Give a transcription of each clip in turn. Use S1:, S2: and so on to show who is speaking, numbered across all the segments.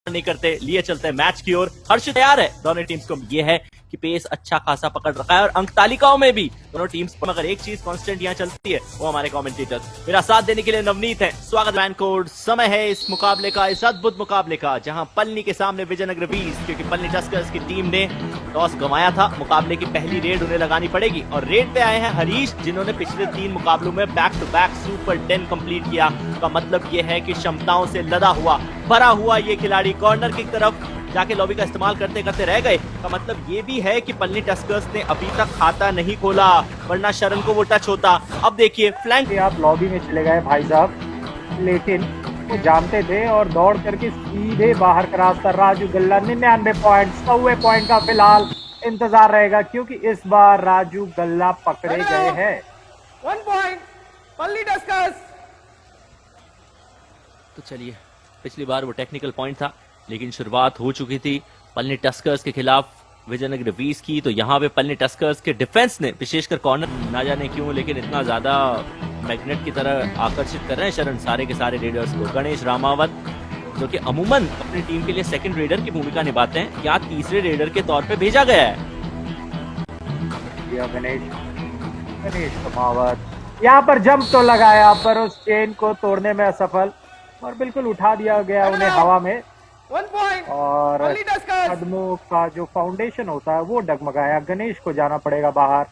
S1: नहीं करते, लिए चलते हैं मैच की ओर। हर्ष तैयार है, दोनों टीम्स को ये है कि पेस अच्छा खासा पकड़ रखा है और अंक तालिकाओं में भी दोनों टीम्स पर मगर एक चीज कांस्टेंट यहाँ चलती है वो हमारे कमेंटेटर मेरा साथ देने के लिए नवनीत है। स्वागत है कोड। समय है इस मुकाबले का, इस अद्भुत मुकाबले का, जहां पलनी के सामने विजयनगर बीस, क्योंकि पलनी टस्कर्स की टीम ने टॉस गंवाया था। मुकाबले की पहली रेड उन्हें लगानी पड़ेगी और रेड पे आए हैं हरीश, जिन्होंने पिछले 3 मुकाबलों में back to back super 10 complete किया। का मतलब ये है कि क्षमताओं से लदा हुआ भरा हुआ ये खिलाड़ी कॉर्नर की तरफ जाके लॉबी का इस्तेमाल करते करते रह गए। का मतलब ये भी है कि पलनी टस्कर्स ने अभी तक खाता नहीं खोला, वरना शरण को वो टच होता। अब देखिए फ्लैंक,
S2: आप लॉबी में चले गए भाई साहब, लेकिन वो जानते थे और दौड़ करके सीधे बाहर का रास्ता। राजू गल्ला 99 पॉइंट, 100 पॉइंट का फिलहाल इंतजार रहेगा, क्योंकि इस बार राजू गल्ला पकड़े गए हैं।
S3: 1 पॉइंट पलनी टस्कर्स।
S1: तो चलिए, पिछली बार वो टेक्निकल पॉइंट था, लेकिन शुरुआत हो चुकी थी पलनी टस्कर्स के खिलाफ विजयनगर 20 की। तो यहाँ पे पलनी टस्कर्स के डिफेंस ने विशेषकर कॉर्नर, ना जाने क्यों लेकिन इतना ज्यादा मैग्नेट की तरह आकर्षित कर रहे हैं शरण सारे के सारे रेडर्स को। गणेश रामावत, जो कि अमूमन अपनी टीम के लिए सेकंड रेडर की भूमिका निभाते हैं, क्या तीसरे रेडर के तौर पे भेजा गया है।
S2: गणेश रामावत यहाँ पर जंप तो लगाया, पर उस चेन को तोड़ने में असफल और बिल्कुल उठा दिया गया उन्हें हवा में।
S3: 1 पॉइंट
S2: और कदमों का जो फाउंडेशन होता है वो डगमगाया। गणेश को जाना पड़ेगा बाहर।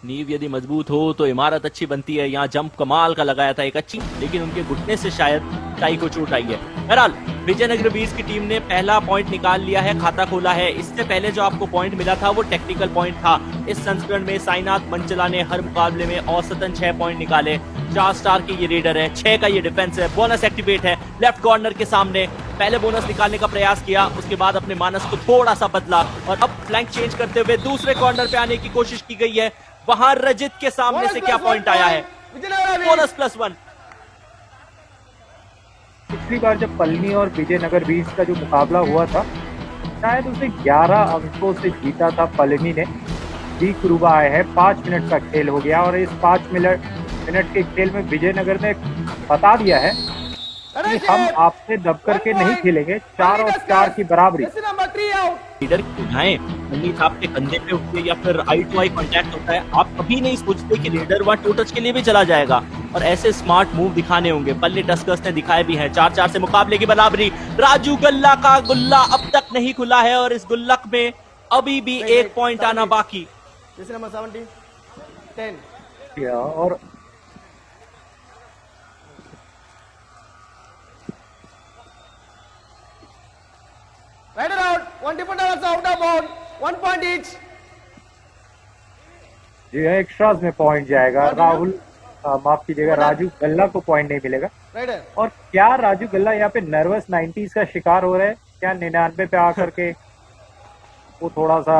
S1: नींव यदि मजबूत हो तो इमारत अच्छी बनती है। यहाँ जंप कमाल का लगाया था एक अच्छी, लेकिन उनके घुटने से शायद टाई को चोट आई है। बहरहाल विजयनगर 20 की टीम ने पहला पॉइंट निकाल लिया है, खाता खोला है। इससे पहले जो आपको पॉइंट मिला था वो टेक्निकल पॉइंट था। इस संस्करण में साईनाथ मंचला ने हर मुकाबले में औसतन 6 पॉइंट निकाले। 4 स्टार के ये रेडर है, 6 का ये डिफेंस है। बोनस एक्टिवेट है लेफ्ट कॉर्नर के सामने। पहले बोनस निकालने का प्रयास किया, उसके बाद अपने मानस को थोड़ा सा बदला और अब फ्लैंक चेंज करते हुए दूसरे कॉर्नर पे आने की कोशिश की गई है। वहां रजित के सामने से क्या पॉइंट आया है, बोनस +1।
S2: पिछली बार जब पलनी और विजयनगर 20 का जो मुकाबला हुआ था, शायद उसे 11 अंकों से जीता था पलनी ने। कुरुबा आए हैं, 5 मिनट का खेल हो गया और इस 5 मिनट के खेल में विजयनगर ने बता दिया है कि हम आपसे दब करके नहीं खेलेंगे। 4 और 4 की बराबरी।
S1: लीडर की उठाएं, उम्मीद आपके कंधे पे उठते या फिर आई टू आई कांटेक्ट होता है, आप कभी नहीं सोचते कि लीडर वहां टू टच के लिए भी चला जाएगा। और ऐसे स्मार्ट मूव दिखाने होंगे, पलनी टस्कर्स ने दिखाए भी हैं। 4-4 से मुकाबले की बराबरी। राजू गल्ला का गुल्ला अब तक नहीं खुला है और इस गुल्लक में अभी भी 1 पॉइंट आना बाकी।
S3: नंबर 70 10
S2: और
S3: Rider out. 1 defender also out of bound. 1 point each.
S2: Ji extras में पॉइंट जाएगा। राहुल माफ कीजिएगा, राजू गल्ला को पॉइंट नहीं मिलेगा।
S3: Rider.
S2: और क्या राजू गल्ला यहाँ पे नर्वस 90s का शिकार हो रहे हैं क्या? 99 पे आकर के वो थोड़ा सा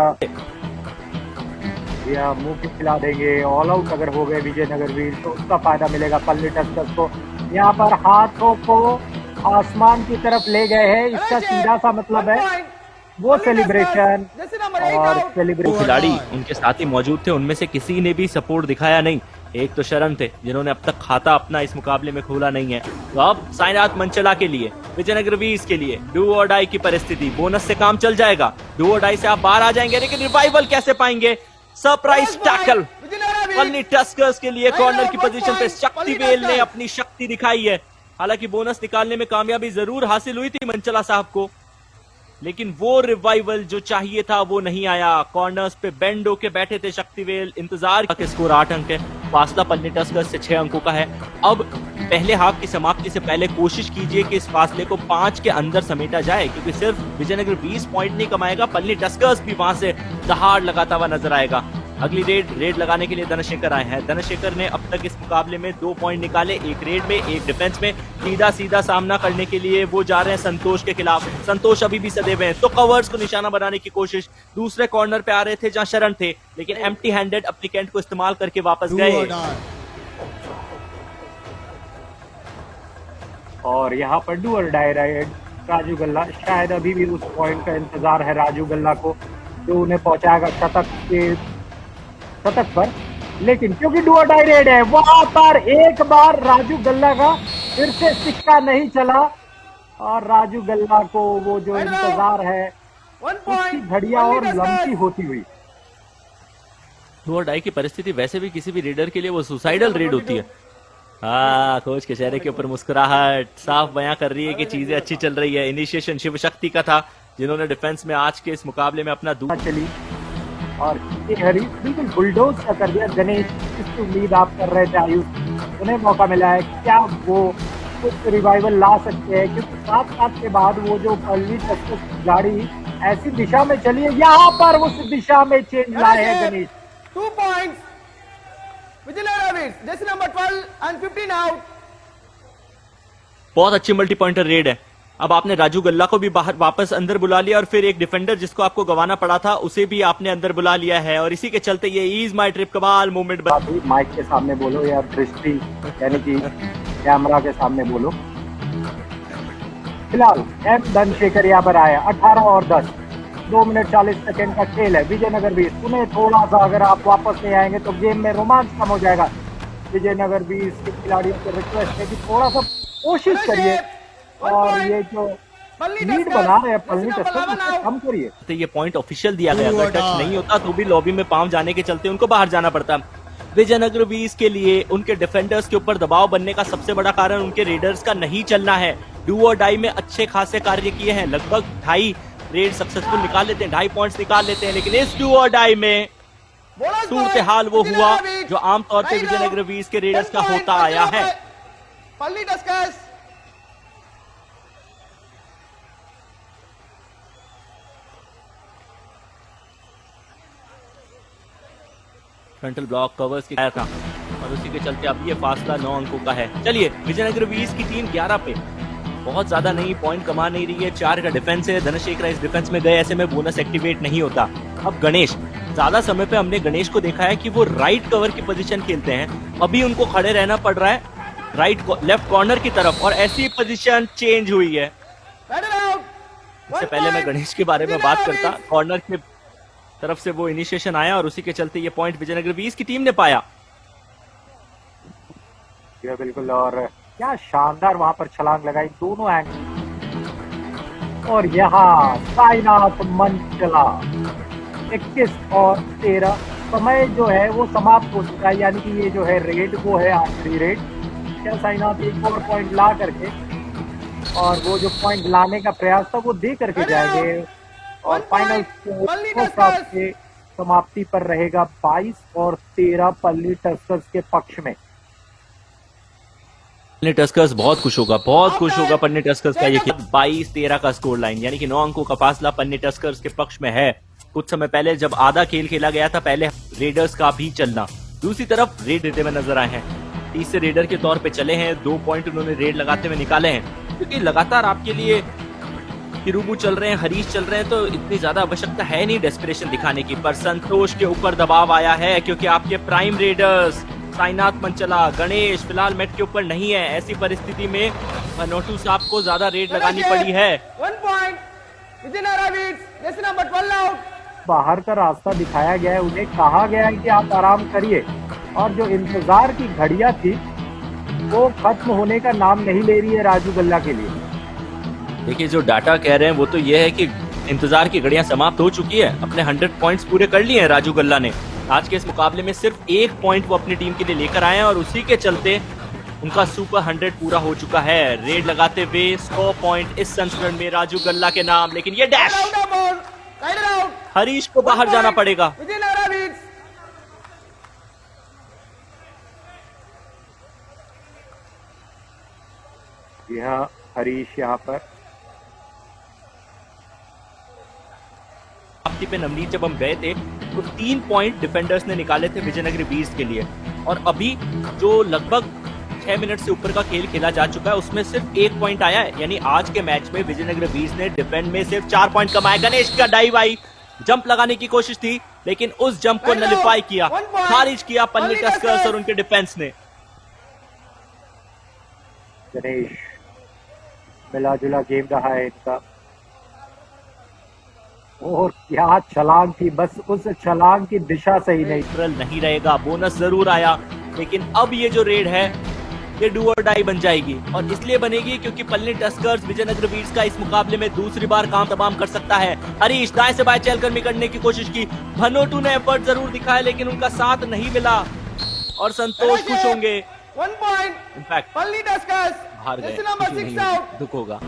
S2: या मुंह की खिला देंगे। ऑल आउट अगर हो गए विजयनगर 20 तो उसका फायदा मिलेगा पलनी टस्कर्स को। यहाँ पर हाथों को आसमान की तरफ ले गए हैं, इसका सीधा सा मतलब है वो सेलिब्रेशन और सेलिब्रेशन।
S1: खिलाड़ी उनके साथ ही मौजूद थे, उनमें से किसी ने भी सपोर्ट दिखाया नहीं। एक तो शरण थे, जिन्होंने अब तक खाता अपना इस मुकाबले में खोला नहीं है। तो अब साईनाथ मंचला के लिए, विजयनगर 20 के लिए डू और डाई की परिस्थिति। बोनस से काम चल जाएगा, डू और डाई से आप बाहर आ जाएंगे, लेकिन रिवाइवल कैसे पाएंगे? सरप्राइज टैकल पलनी टस्कर्स के लिए। कॉर्नर की पोजीशन पे शक्तिवेल ने अपनी शक्ति दिखाई है। हालांकि बोनस निकालने में कामयाबी जरूर हासिल हुई थी मंचला साहब को, लेकिन वो रिवाइवल जो चाहिए था वो नहीं आया। कॉर्नर्स पे बेंड होके बैठे थे शक्तिवेल, इंतजार के। स्कोर 8 अंक है, फासला पलनी टस्कर्स से 6 अंकों का है। अब पहले हाफ की समाप्ति से पहले कोशिश कीजिए कि इस फासले को 5 के अंदर समेटा जाए, क्योंकि सिर्फ विजयनगर 20 पॉइंट नहीं कमाएगा, पलनी टस्कर्स भी वहां से दहाड़ लगाता हुआ नजर आएगा। अगली रेड लगाने के लिए धनशेखर आए हैं। धनशेखर ने अब तक इस मुकाबले में 2 पॉइंट निकाले, एक रेड में एक डिफेंस में। सीधा सामना करने के लिए वो जा रहे हैं संतोष के खिलाफ। संतोष अभी भी सदैव हैं, तो कवर्स को निशाना बनाने की कोशिश। दूसरे कॉर्नर पे आ रहे थे जहां शरण थे, लेकिन एम्प्टी हैंडेड अपनी कैंट को इस्तेमाल करके वापस गए।
S2: और यहाँ पर डू और डाई राइड राजू गल्ला। शायद अभी भी उस पॉइंट का इंतजार है राजू गल्ला को, जो उन्हें पहुंचाएगा शतक पर। लेकिन क्योंकि डू और डाई रेड है, वहां पर एक बार राजू गल्ला का फिर से सिक्का नहीं चला और राजू गल्ला को वो जो
S3: Final.
S2: इंतजार है
S3: 1
S2: उसकी
S3: point.
S2: घड़ियां और
S3: Only
S2: लंबी
S3: discuss.
S2: होती हुई।
S1: डू और डाई की परिस्थिति वैसे भी किसी भी रेडर के लिए वो सुसाइडल रेड होती है। हाँ, कोच के चेहरे के ऊपर मुस्कुराहट साफ बयां कर रही है कि चीजें अच्छी चल रही है। इनिशिएशन शिव शक्ति का था, जिन्होंने डिफेंस में आज के इस मुकाबले में अपना
S2: चली और ये हरी बिल्कुल बुलडोज सा कर दिया। गणेश, किसकी उम्मीद आप कर रहे थे आयुष, उन्हें मौका मिला है, क्या वो कुछ रिवाइवल ला सकते हैं? क्योंकि 7 के बाद वो जो पल्ली टस्कस गाड़ी ऐसी दिशा में चली है, यहाँ पर उस दिशा में चेंज लाए हैं Ganesh.
S3: 2 points. Vijayanagar Beats. Jersey number 12 and 15 out.
S1: बहुत अच्छी मल्टी पॉइंटर रेड है। अब आपने राजू गल्ला को भी बाहर वापस अंदर बुला लिया और फिर एक डिफेंडर जिसको आपको गंवाना पड़ा था उसे भी आपने अंदर बुला लिया है और इसी के चलते ये ईज माई ट्रिप कमाल मूवमेंट
S2: अभी माइक के सामने बोलो या दृष्टि यानी कि कैमरा के सामने बोलो। फिलहाल एम धनशेखर यहाँ पर आया 18 और 10, 2 मिनट 40 सेकंड का खेल है। विजयनगर बीस, उन्हें थोड़ा सा अगर आप वापस नहीं आएंगे तो गेम में रोमांच कम हो जाएगा। विजयनगर बीस के खिलाड़ियों से रिक्वेस्ट है कि थोड़ा सा कोशिश करिए और ये जो लीड बना रहे हैं पल्ली टस्कर उसको कम करिए।
S1: तो ये पॉइंट ऑफिशियल दिया गया, अगर टच नहीं होता तो भी लॉबी में पांव जाने के चलते उनको बाहर जाना पड़ता। विजयनगर बीस के लिए उनके डिफेंडर्स के ऊपर दबाव बनने का सबसे बड़ा कारण उनके रेडर्स का नहीं चलना है। डू और डाई में अच्छे खासे कार्य किए हैं, लगभग 2.5 रेड सक्सेसफुल निकाल लेते हैं, 2.5 पॉइंट्स निकाल लेते हैं, लेकिन इस डू और डाई में सूरत हाल वो हुआ जो आमतौर पे विजयनगर बीस के रेडर्स का होता आया है।
S3: पल्ली टस्कस
S1: फ्रंटल ब्लॉक कवर्स के आया था और उसी के चलते अब ये फासला 9 अंकों का है। चलिए, विजयनगर बीस की टीम 11 पे बहुत ज्यादा नहीं पॉइंट कमा नहीं रही है, 4 का डिफेंस है। धनशेखर इस डिफेंस में गए, ऐसे में बोनस एक्टिवेट नहीं होता। अब गणेश, ज्यादा समय पे हमने गणेश को देखा है कि वो राइट कवर की पोजीशन खेलते हैं, अभी उनको खड़े रहना पड़ रहा है लेफ्ट कॉर्नर की तरफ और ऐसी पोजीशन चेंज हुई है। इससे पहले मैं गणेश के बारे में बात करता, कॉर्नर की तरफ से वो इनिशिएशन आया और उसी के चलते ये पॉइंट विजयनगर बीस की टीम ने पाया।
S2: बिल्कुल, और क्या शानदार वहां पर छलांग लगाई दोनों एंगल। और यहाँ साईनाथ मंचला 21 और 13 समय जो है वो समाप्त हो चुका है, यानी कि ये जो है रेड वो है आखिरी रेड। क्या साईनाथ एक और पॉइंट ला करके और वो जो पॉइंट लाने का प्रयास था वो दे करके जाएंगे और फाइनल के समाप्ति पर रहेगा 22 और 13 पल्ली टस्कर्स के पक्ष में।
S1: पन्ने टस्कर्स बहुत खुश होगा पन्ने टस्कर्स का ये 22-13 का स्कोर लाइन, यानी कि 9 अंकों का फासला पन्ने टस्कर्स के पक्ष में है। कुछ समय पहले जब आधा खेल खेला गया था, पहले रेडर्स का भी चलना, दूसरी तरफ रेड देते हुए नजर आए हैं। तीसरे रेडर के तौर पे चले हैं, 2 पॉइंट उन्होंने रेड लगाते हुए निकाले हैं, क्योंकि लगातार आपके लिए किरूबू चल रहे हैं, हरीश चल रहे हैं, तो इतनी ज्यादा आवश्यकता है नहीं डेस्परेशन दिखाने की। पर संतोष के ऊपर दबाव आया है क्योंकि आपके प्राइम रेडर्स साईनाथ मंचला, गणेश फिलहाल मेट के ऊपर नहीं है। ऐसी परिस्थिति में मनोटू साहब को ज्यादा रेड लगानी पड़ी है।
S3: 1 point. Vijaynagar beats, jersey number 12 out.
S2: बाहर का रास्ता दिखाया गया है, उन्हें कहा गया है कि आप आराम करिए और जो इंतजार की घड़ियां थी वो खत्म होने का नाम नहीं ले रही है राजू गल्ला के लिए।
S1: देखिए, जो डाटा कह रहे हैं वो तो ये है कि इंतजार की घड़ियां समाप्त हो चुकी है, अपने 100 पॉइंट्स पूरे कर लिए हैं राजू गल्ला ने। आज के इस मुकाबले में सिर्फ 1 पॉइंट वो अपनी टीम के लिए लेकर आए हैं और उसी के चलते उनका सुपर 100 पूरा हो चुका है। रेड लगाते हुए 100 पॉइंट इस संस्करण में राजू गल्ला के नाम, लेकिन ये डैश हरीश को बाहर जाना पड़ेगा।
S3: विजयनगर बीट्स,
S2: यह हरीश यहाँ पर
S1: समाप्ति पे नवनीत जब हम गए थे तो 3 पॉइंट डिफेंडर्स ने निकाले थे विजयनगर बीस के लिए, और अभी जो लगभग 6 मिनट से ऊपर का खेल खेला जा चुका है उसमें सिर्फ 1 पॉइंट आया है। यानी आज के मैच में विजयनगर बीस ने डिफेंड में सिर्फ 4 पॉइंट कमाए। गणेश का डाइव आई, जंप लगाने की कोशिश थी लेकिन उस जंप को नलिफाई किया, खारिज किया पन्नी टस्कर्स और उनके डिफेंस ने।
S2: गणेश मिला जुला गेम रहा है इनका, और क्या छलांग थी, बस उस छलांग की दिशा सही नहीं।
S1: नहीं रहेगा, बोनस जरूर आया, लेकिन अब ये जो रेड है ये डू और डाई बन जाएगी, और इसलिए बनेगी क्योंकि पल्ली टस्कर्स विजयनगर वीर्स का इस मुकाबले में दूसरी बार काम तमाम कर सकता है। हरीश दाएं से बाएं चहलकदमी करने की कोशिश की, भनोटू ने एफर्ट जरूर दिखाया लेकिन उनका साथ नहीं मिला, और संतोष खुश होंगे।
S3: 1 point.
S1: In fact
S3: Palni Tuskers.
S1: हार गए,
S3: Jersey number
S1: खुशी
S3: 6
S1: नहीं
S3: out.
S1: होगी, दुख होगा।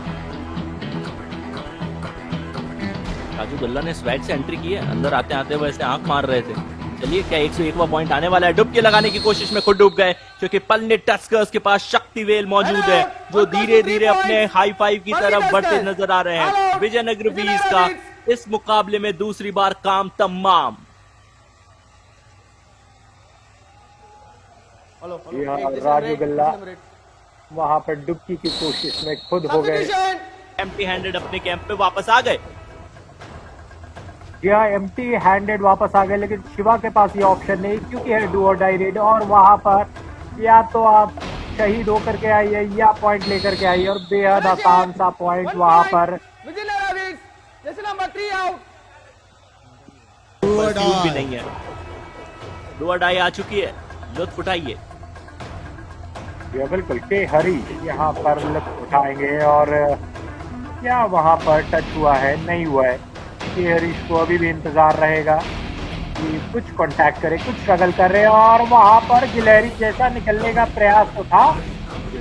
S1: राजू गल्ला ने स्वैग से एंट्री की है, अंदर आते आते वैसे आंख मार रहे थे। चलिए क्या 101वां पॉइंट आने वाला है? डुबकी लगाने की कोशिश में खुद डूब गए क्योंकि पल्ले टस्कर्स के पास शक्तिवेल मौजूद है जो धीरे धीरे अपने हाई फाइव की तरफ बढ़ते नजर आ रहे हैं। विजयनगर वीर्स का इस मुकाबले में दूसरी बार काम तमाम।
S3: Hello.
S2: यहाँ राजू गल्ला वहां पर डुबकी की कोशिश में खुद हो गए।
S3: Substitution.
S1: एम्प्टी हैंडेड अपने कैंप पे वापस आ गए।
S2: यहाँ एम्प्टी हैंडेड वापस आ गए, लेकिन शिवा के पास ये ऑप्शन नहीं क्योंकि है डू और डाई रेड, और वहां पर या तो आप शहीद होकर के आइए या पॉइंट लेकर के आइए, और बेहद आसान सा पॉइंट वहां पर।
S3: Vijayanagar Weeks. Jersey number 3 out.
S1: Perfume भी नहीं है, डू और डाई आ चुकी है, लुत्फ उठाइए।
S2: या बिल्कुल के हरी यहाँ पर लुत्फ उठाएंगे, और क्या वहां पर टच हुआ है? नहीं हुआ है। के हरीश को अभी भी इंतजार रहेगा कि कुछ कांटेक्ट करे, कुछ स्ट्रगल कर रहे हैं, और वहां पर गिलहरी जैसा निकलने का प्रयास तो था,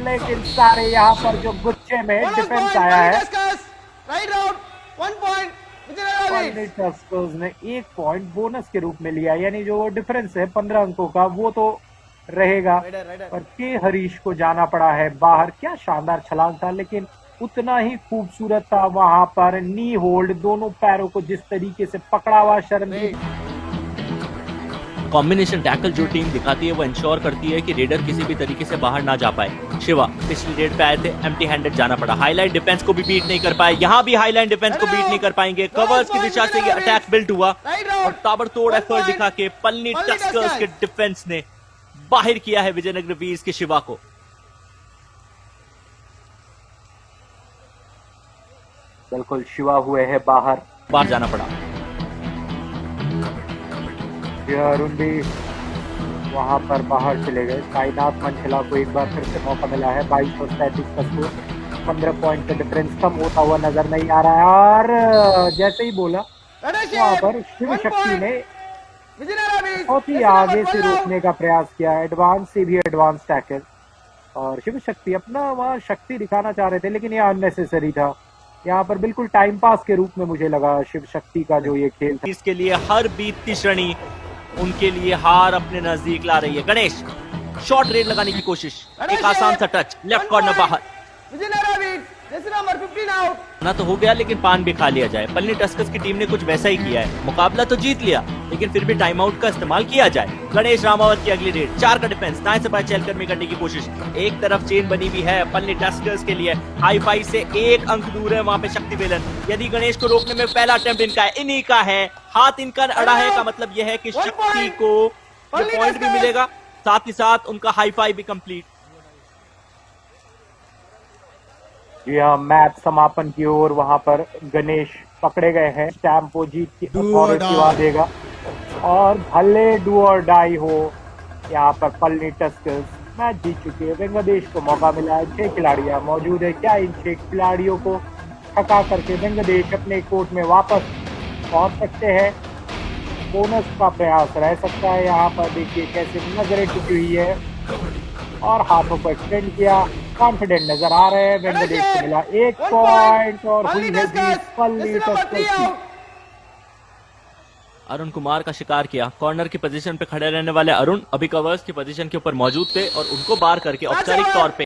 S2: लेकिन सारे यहाँ पर जो गुच्छे में
S3: Bonus
S2: डिफेंस
S3: point.
S2: आया
S3: Palni
S2: है।
S3: Tuskers. Right out. 1 point. Vijayanagar Weeks.
S2: पल्ली टस्कर्स ने 1 पॉइंट बोनस के रूप में लिया, यानी जो डिफरेंस है 15 अंकों का वो तो रहेगा,
S3: Rider.
S2: पर के हरीश को जाना पड़ा है बाहर। क्या शानदार छलांग था, लेकिन उतना ही खूबसूरत था वहां पर नी होल्ड, दोनों पैरों को जिस तरीके से पकड़ा हुआ। शर्मजीत
S1: कॉम्बिनेशन टैकल जो टीम दिखाती है वो इंश्योर करती है कि रेडर किसी भी तरीके से बाहर ना जा पाए। शिवा पिछली रेड पे आए थे, एम्प्टी हैंडेड जाना पड़ा, हाईलाइन डिफेंस को भी बीट नहीं कर पाए, यहाँ भी हाईलाइन डिफेंस को बीट नहीं कर पाएंगे। कवर्स की दिशा से ये अटैक बिल्ट हुआ और ताबड़तोड़ एफर्ट दिखा के पल्ली टस्कर्स के डिफेंस ने बाहर किया है विजयनगर वीर्स के शिवा को।
S2: बिल्कुल शिवा हुए हैं बाहर
S1: जाना पड़ा।
S2: अरुण भी वहां पर बाहर चले गए। साईनाथ मंचला को एक बार फिर से मौका मिला है। 2237 का स्कोर, 15 पॉइंट का डिफरेंस कम होता हुआ नजर नहीं आ रहा है, और जैसे ही बोला वहां पर शिव शक्ति ने बहुत ही आगे से रोकने का प्रयास किया, एडवांस से भी एडवांस टैकल, और शिव शक्ति अपना वहां शक्ति दिखाना चाह रहे थे, लेकिन यह अननेसेसरी था। यहाँ पर बिल्कुल टाइम पास के रूप में मुझे लगा शिव शक्ति का जो ये खेल था।
S1: इसके लिए हर बीतती श्रेणी उनके लिए हार अपने नजदीक ला रही है। गणेश शॉर्ट रेड लगाने की कोशिश, एक आसान सा टच, लेफ्ट कॉर्नर बाहर, ना तो हो गया लेकिन पान भी खा लिया जाए। पल्ली टस्कर्स की टीम ने कुछ वैसा ही किया है, मुकाबला तो जीत लिया लेकिन फिर भी टाइम आउट का इस्तेमाल किया जाए। गणेश रामावत की अगली रेड, 4 का डिफेंस, दाएं से बाएं चहलकदमी करने की कोशिश, एक तरफ चेन बनी हुई है पल्ली टस्कर्स के लिए, हाई फाइव से 1 अंक दूर है वहां पे शक्तिवेलन। यदि गणेश को रोकने में पहला अटेम्प्ट इनका है, इन्हीं का है, हाथ इनका अड़ा है का मतलब यह है कि शक्ति को पॉइंट भी मिलेगा, साथ ही साथ उनका हाई फाइव भी कंप्लीट।
S2: यह मैच समापन की ओर वहां पर गणेश पकड़े गए हैं। स्टैम्पो जीत की अथॉरिटी देगा, और भले डू और डाई हो, यहाँ पर पल्ली टस्कर्स मैच जीत चुके हैं। बांग्लादेश को मौका मिला है, 6 खिलाड़ियां मौजूद है। क्या इन 6 खिलाड़ियों को थका करके बांग्लादेश अपने कोर्ट में वापस पहुंच सकते हैं? बोनस का प्रयास रह सकता है। यहाँ पर देखिए कैसे नजरें टूटी हुई है और हाथों को एक्सटेंड किया, कॉन्फिडेंट नजर आ रहे हैं। बांग्लादेश को मिला 1 पॉइंट और हुई है जीत पल्ली टस्कर्स की।
S1: अरुण कुमार का शिकार किया, कॉर्नर की पोजीशन पे खड़े रहने वाले अरुण अभी कवर्स की पोजीशन के ऊपर मौजूद थे और उनको बार करके औपचारिक तौर पे